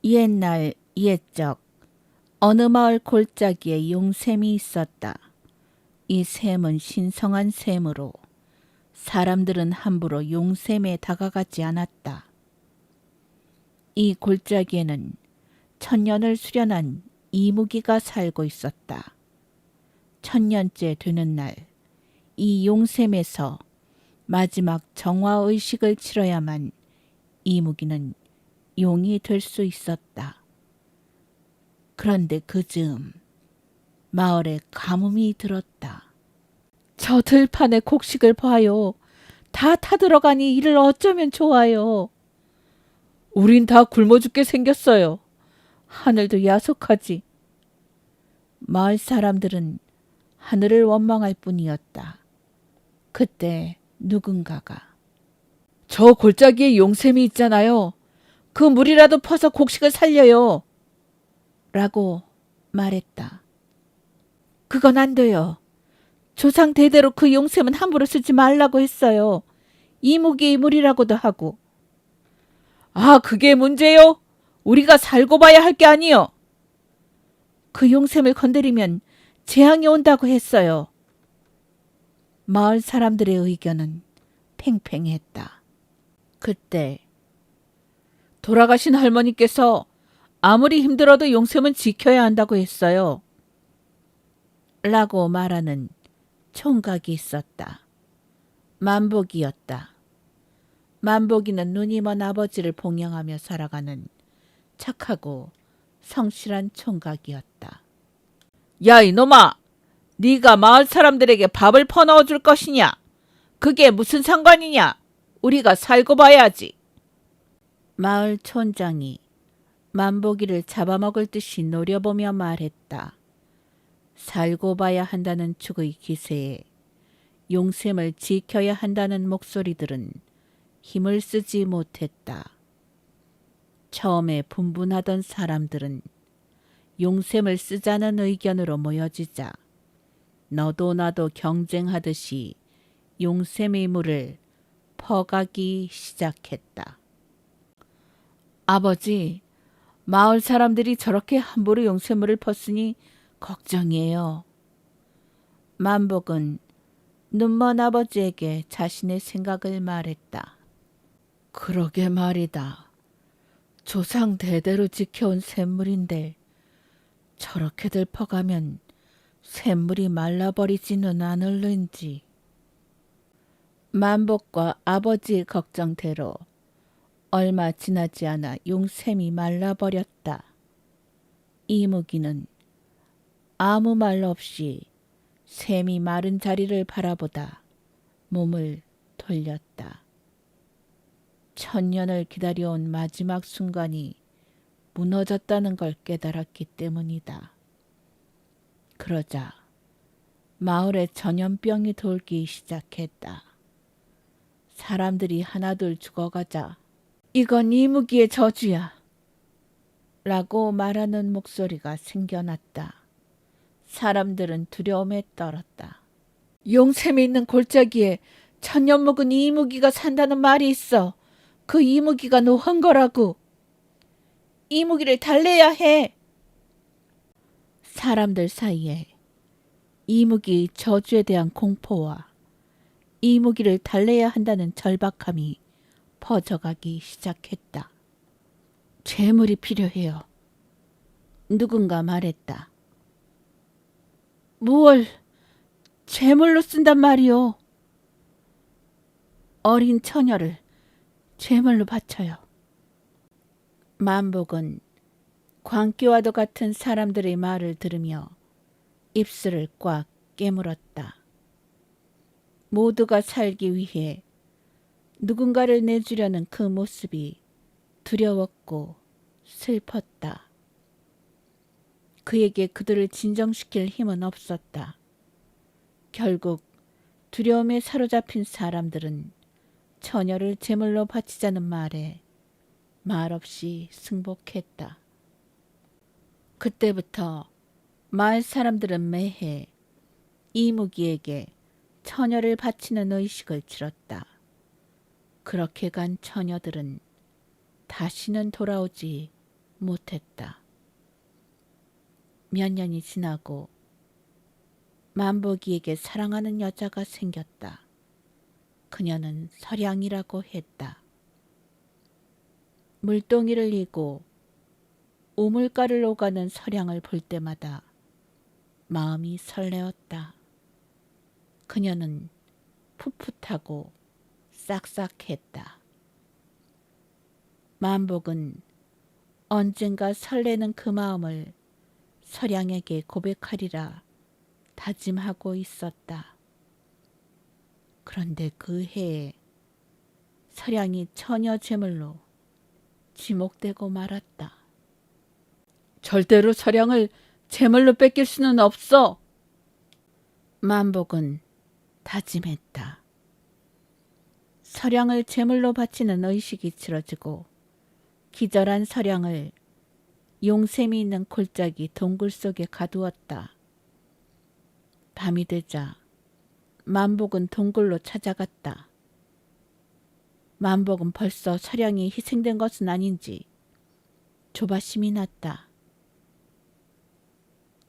옛날 옛적 어느 마을 골짜기에 용샘이 있었다. 이 샘은 신성한 샘으로 사람들은 함부로 용샘에 다가가지 않았다. 이 골짜기에는 천년을 수련한 이무기가 살고 있었다. 천년째 되는 날, 이 용샘에서 마지막 정화의식을 치러야만 이무기는 용이 될 수 있었다. 그런데 그 즈음 마을에 가뭄이 들었다. 저 들판의 곡식을 봐요. 다 타들어가니 이를 어쩌면 좋아요. 우린 다 굶어 죽게 생겼어요. 하늘도 야속하지. 마을 사람들은 하늘을 원망할 뿐이었다. 그때 누군가가 저 골짜기에 용샘이 있잖아요. 그 물이라도 퍼서 곡식을 살려요. 라고 말했다. 그건 안 돼요. 조상 대대로 그 용샘은 함부로 쓰지 말라고 했어요. 이무기의 물이라고도 하고. 아, 그게 문제요? 우리가 살고 봐야 할 게 아니요. 그 용샘을 건드리면 재앙이 온다고 했어요. 마을 사람들의 의견은 팽팽했다. 그때 돌아가신 할머니께서 아무리 힘들어도 용샘은 지켜야 한다고 했어요. 라고 말하는 총각이 있었다. 만복이었다. 만복이는 눈이 먼 아버지를 봉양하며 살아가는 착하고 성실한 총각이었다. 야, 이놈아! 네가 마을 사람들에게 밥을 퍼넣어 줄 것이냐? 그게 무슨 상관이냐? 우리가 살고 봐야지. 마을 촌장이 만복이를 잡아먹을 듯이 노려보며 말했다. 살고 봐야 한다는 축의 기세에 용샘을 지켜야 한다는 목소리들은 힘을 쓰지 못했다. 처음에 분분하던 사람들은 용샘을 쓰자는 의견으로 모여지자 너도 나도 경쟁하듯이 용샘의 물을 퍼가기 시작했다. 아버지, 마을 사람들이 저렇게 함부로 용샘물을 퍼쓰니 걱정이에요. 만복은 눈먼 아버지에게 자신의 생각을 말했다. 그러게 말이다. 조상 대대로 지켜온 샘물인데 저렇게들 퍼가면 샘물이 말라버리지는 않을는지. 만복과 아버지의 걱정대로 얼마 지나지 않아 용샘이 말라버렸다. 이무기는 아무 말 없이 샘이 마른 자리를 바라보다 몸을 돌렸다. 천년을 기다려온 마지막 순간이 무너졌다는 걸 깨달았기 때문이다. 그러자 마을에 전염병이 돌기 시작했다. 사람들이 하나둘 죽어가자 이건 이무기의 저주야 라고 말하는 목소리가 생겨났다. 사람들은 두려움에 떨었다. 용샘이 있는 골짜기에 천년 묵은 이무기가 산다는 말이 있어. 그 이무기가 노한 거라고. 이무기를 달래야 해. 사람들 사이에 이무기 저주에 대한 공포와 이무기를 달래야 한다는 절박함이 퍼져가기 시작했다. 재물이 필요해요. 누군가 말했다. 무얼 재물로 쓴단 말이오. 어린 처녀를 제물로 바쳐요. 만복은 광기와도 같은 사람들의 말을 들으며 입술을 꽉 깨물었다. 모두가 살기 위해 누군가를 내주려는 그 모습이 두려웠고 슬펐다. 그에게 그들을 진정시킬 힘은 없었다. 결국 두려움에 사로잡힌 사람들은 처녀를 제물로 바치자는 말에 말없이 승복했다. 그때부터 마을 사람들은 매해 이무기에게 처녀를 바치는 의식을 치렀다. 그렇게 간 처녀들은 다시는 돌아오지 못했다. 몇 년이 지나고 만복이에게 사랑하는 여자가 생겼다. 그녀는 서량이라고 했다. 물동이를 이고 우물가를 오가는 서량을 볼 때마다 마음이 설레었다. 그녀는 풋풋하고 싹싹했다. 만복은 언젠가 설레는 그 마음을 서량에게 고백하리라 다짐하고 있었다. 그런데 그 해에 서량이 처녀 제물로 지목되고 말았다. 절대로 서량을 제물로 뺏길 수는 없어. 만복은 다짐했다. 서량을 제물로 바치는 의식이 치러지고 기절한 서량을 용샘이 있는 골짜기 동굴 속에 가두었다. 밤이 되자 만복은 동굴로 찾아갔다. 만복은 벌써 서량이 희생된 것은 아닌지 조바심이 났다.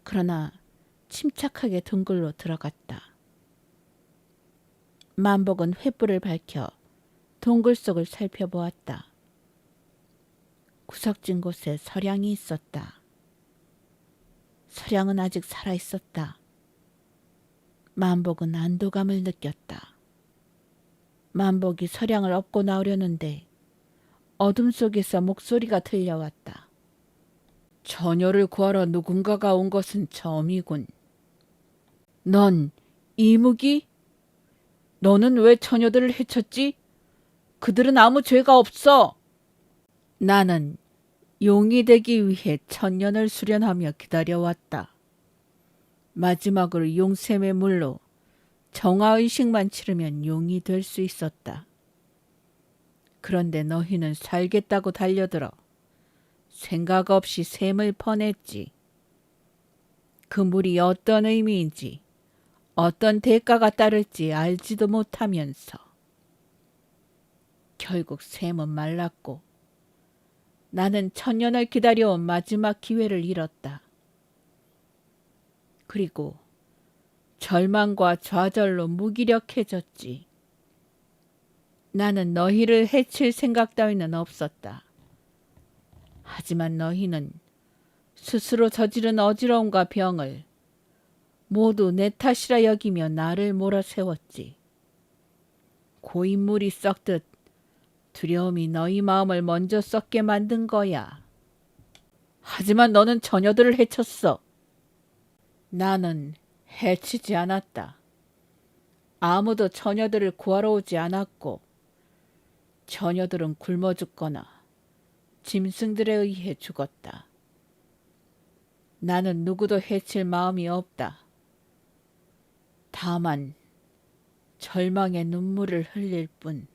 그러나 침착하게 동굴로 들어갔다. 만복은 횃불을 밝혀 동굴 속을 살펴보았다. 구석진 곳에 서량이 있었다. 서량은 아직 살아있었다. 만복은 안도감을 느꼈다. 만복이 서량을 업고 나오려는데 어둠 속에서 목소리가 들려왔다. 처녀를 구하러 누군가가 온 것은 처음이군. 넌 이무기? 너는 왜 처녀들을 해쳤지? 그들은 아무 죄가 없어. 나는 용이 되기 위해 천년을 수련하며 기다려왔다. 마지막으로 용샘의 물로 정화의식만 치르면 용이 될 수 있었다. 그런데 너희는 살겠다고 달려들어 생각 없이 샘을 퍼냈지. 그 물이 어떤 의미인지 어떤 대가가 따를지 알지도 못하면서 결국 샘은 말랐고 나는 천년을 기다려온 마지막 기회를 잃었다. 그리고 절망과 좌절로 무기력해졌지. 나는 너희를 해칠 생각 따위는 없었다. 하지만 너희는 스스로 저지른 어지러움과 병을 모두 내 탓이라 여기며 나를 몰아세웠지. 고인물이 썩듯 두려움이 너희 마음을 먼저 썩게 만든 거야. 하지만 너는 처녀들을 해쳤어. 나는 해치지 않았다. 아무도 처녀들을 구하러 오지 않았고 처녀들은 굶어 죽거나 짐승들에 의해 죽었다. 나는 누구도 해칠 마음이 없다. 다만 절망의 눈물을 흘릴 뿐.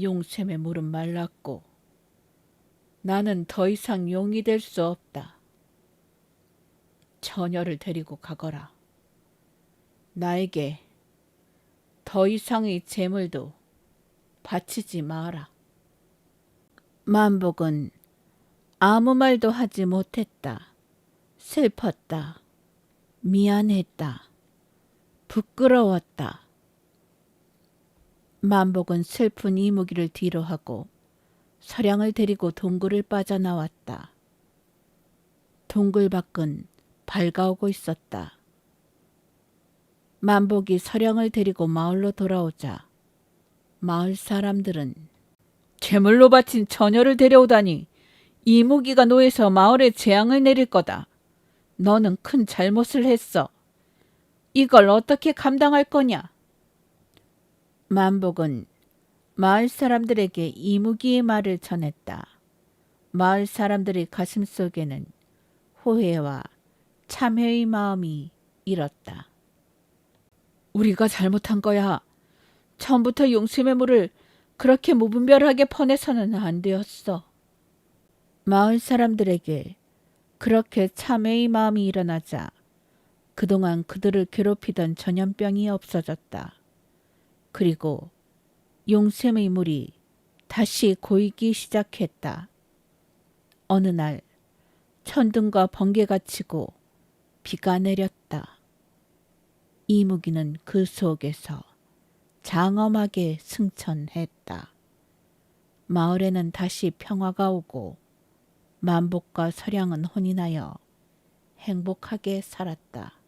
용샘의 물은 말랐고 나는 더 이상 용이 될 수 없다. 처녀를 데리고 가거라. 나에게 더 이상의 재물도 바치지 마라. 만복은 아무 말도 하지 못했다. 슬펐다. 미안했다. 부끄러웠다. 만복은 슬픈 이무기를 뒤로 하고 서량을 데리고 동굴을 빠져나왔다. 동굴 밖은 밝아오고 있었다. 만복이 서량을 데리고 마을로 돌아오자 마을 사람들은 제물로 바친 처녀를 데려오다니 이무기가 노해서 마을에 재앙을 내릴 거다. 너는 큰 잘못을 했어. 이걸 어떻게 감당할 거냐? 만복은 마을 사람들에게 이무기의 말을 전했다. 마을 사람들의 가슴 속에는 호해와 참회의 마음이 일었다. 우리가 잘못한 거야. 처음부터 용샘의 물을 그렇게 무분별하게 퍼내서는 안 되었어. 마을 사람들에게 그렇게 참회의 마음이 일어나자 그동안 그들을 괴롭히던 전염병이 없어졌다. 그리고 용샘의 물이 다시 고이기 시작했다. 어느 날 천둥과 번개가 치고 비가 내렸다. 이무기는 그 속에서 장엄하게 승천했다. 마을에는 다시 평화가 오고 만복과 서량은 혼인하여 행복하게 살았다.